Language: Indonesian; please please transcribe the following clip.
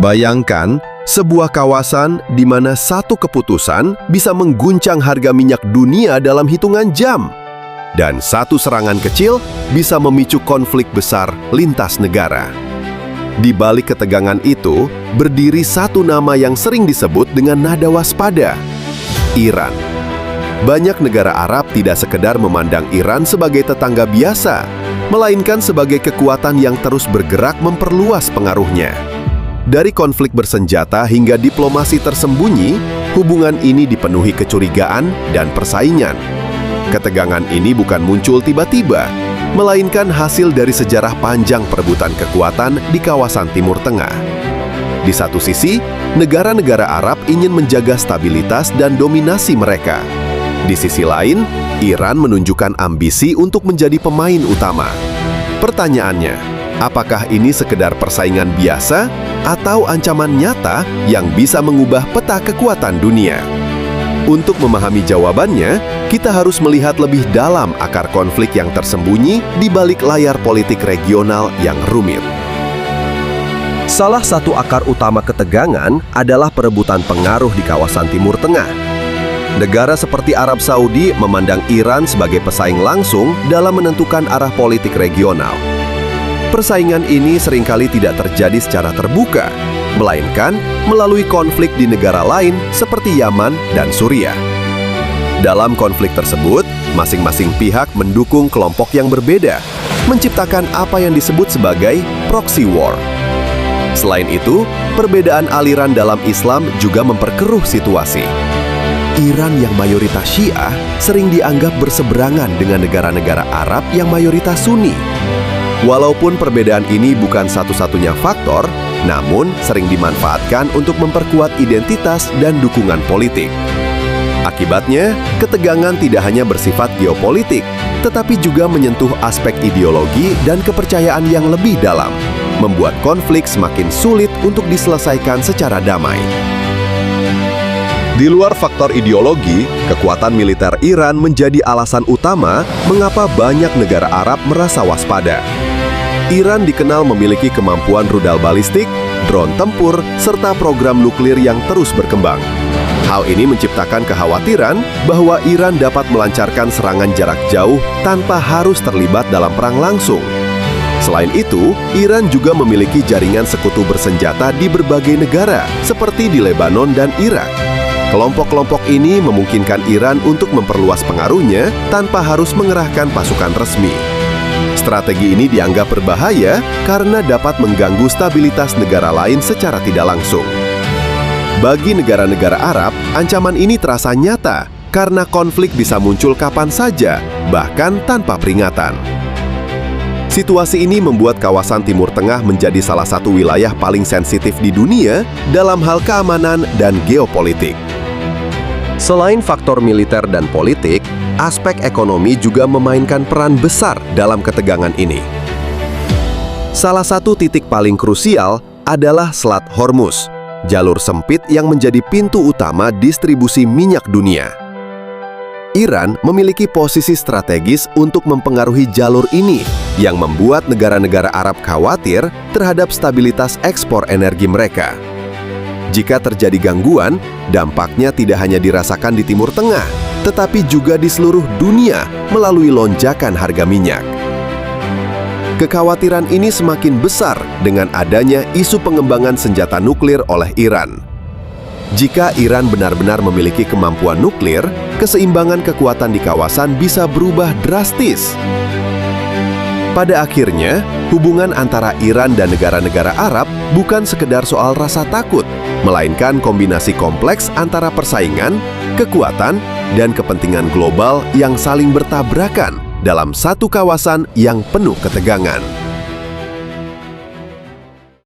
Bayangkan sebuah kawasan di mana satu keputusan bisa mengguncang harga minyak dunia dalam hitungan jam. Dan satu serangan kecil bisa memicu konflik besar lintas negara. Di balik ketegangan itu, berdiri satu nama yang sering disebut dengan nada waspada, Iran. Banyak negara Arab tidak sekedar memandang Iran sebagai tetangga biasa, melainkan sebagai kekuatan yang terus bergerak memperluas pengaruhnya. Dari konflik bersenjata hingga diplomasi tersembunyi, hubungan ini dipenuhi kecurigaan dan persaingan. Ketegangan ini bukan muncul tiba-tiba, melainkan hasil dari sejarah panjang perebutan kekuatan di kawasan Timur Tengah. Di satu sisi, negara-negara Arab ingin menjaga stabilitas dan dominasi mereka. Di sisi lain, Iran menunjukkan ambisi untuk menjadi pemain utama. Pertanyaannya, apakah ini sekedar persaingan biasa atau ancaman nyata yang bisa mengubah peta kekuatan dunia? Untuk memahami jawabannya, kita harus melihat lebih dalam akar konflik yang tersembunyi di balik layar politik regional yang rumit. Salah satu akar utama ketegangan adalah perebutan pengaruh di kawasan Timur Tengah. Negara seperti Arab Saudi memandang Iran sebagai pesaing langsung dalam menentukan arah politik regional. Persaingan ini seringkali tidak terjadi secara terbuka, melainkan melalui konflik di negara lain seperti Yaman dan Suriah. Dalam konflik tersebut, masing-masing pihak mendukung kelompok yang berbeda, menciptakan apa yang disebut sebagai proxy war. Selain itu, perbedaan aliran dalam Islam juga memperkeruh situasi. Iran yang mayoritas Syiah sering dianggap berseberangan dengan negara-negara Arab yang mayoritas Sunni. Walaupun perbedaan ini bukan satu-satunya faktor, namun sering dimanfaatkan untuk memperkuat identitas dan dukungan politik. Akibatnya, ketegangan tidak hanya bersifat geopolitik, tetapi juga menyentuh aspek ideologi dan kepercayaan yang lebih dalam, membuat konflik semakin sulit untuk diselesaikan secara damai. Di luar faktor ideologi, kekuatan militer Iran menjadi alasan utama mengapa banyak negara Arab merasa waspada. Iran dikenal memiliki kemampuan rudal balistik, drone tempur, serta program nuklir yang terus berkembang. Hal ini menciptakan kekhawatiran bahwa Iran dapat melancarkan serangan jarak jauh tanpa harus terlibat dalam perang langsung. Selain itu, Iran juga memiliki jaringan sekutu bersenjata di berbagai negara, seperti di Lebanon dan Irak. Kelompok-kelompok ini memungkinkan Iran untuk memperluas pengaruhnya tanpa harus mengerahkan pasukan resmi. Strategi ini dianggap berbahaya karena dapat mengganggu stabilitas negara lain secara tidak langsung. Bagi negara-negara Arab, ancaman ini terasa nyata karena konflik bisa muncul kapan saja, bahkan tanpa peringatan. Situasi ini membuat kawasan Timur Tengah menjadi salah satu wilayah paling sensitif di dunia dalam hal keamanan dan geopolitik. Selain faktor militer dan politik, aspek ekonomi juga memainkan peran besar dalam ketegangan ini. Salah satu titik paling krusial adalah Selat Hormuz, jalur sempit yang menjadi pintu utama distribusi minyak dunia. Iran memiliki posisi strategis untuk mempengaruhi jalur ini, yang membuat negara-negara Arab khawatir terhadap stabilitas ekspor energi mereka. Jika terjadi gangguan, dampaknya tidak hanya dirasakan di Timur Tengah, tetapi juga di seluruh dunia melalui lonjakan harga minyak. Kekhawatiran ini semakin besar dengan adanya isu pengembangan senjata nuklir oleh Iran. Jika Iran benar-benar memiliki kemampuan nuklir, keseimbangan kekuatan di kawasan bisa berubah drastis. Pada akhirnya, hubungan antara Iran dan negara-negara Arab bukan sekedar soal rasa takut, melainkan kombinasi kompleks antara persaingan, kekuatan, dan kepentingan global yang saling bertabrakan dalam satu kawasan yang penuh ketegangan.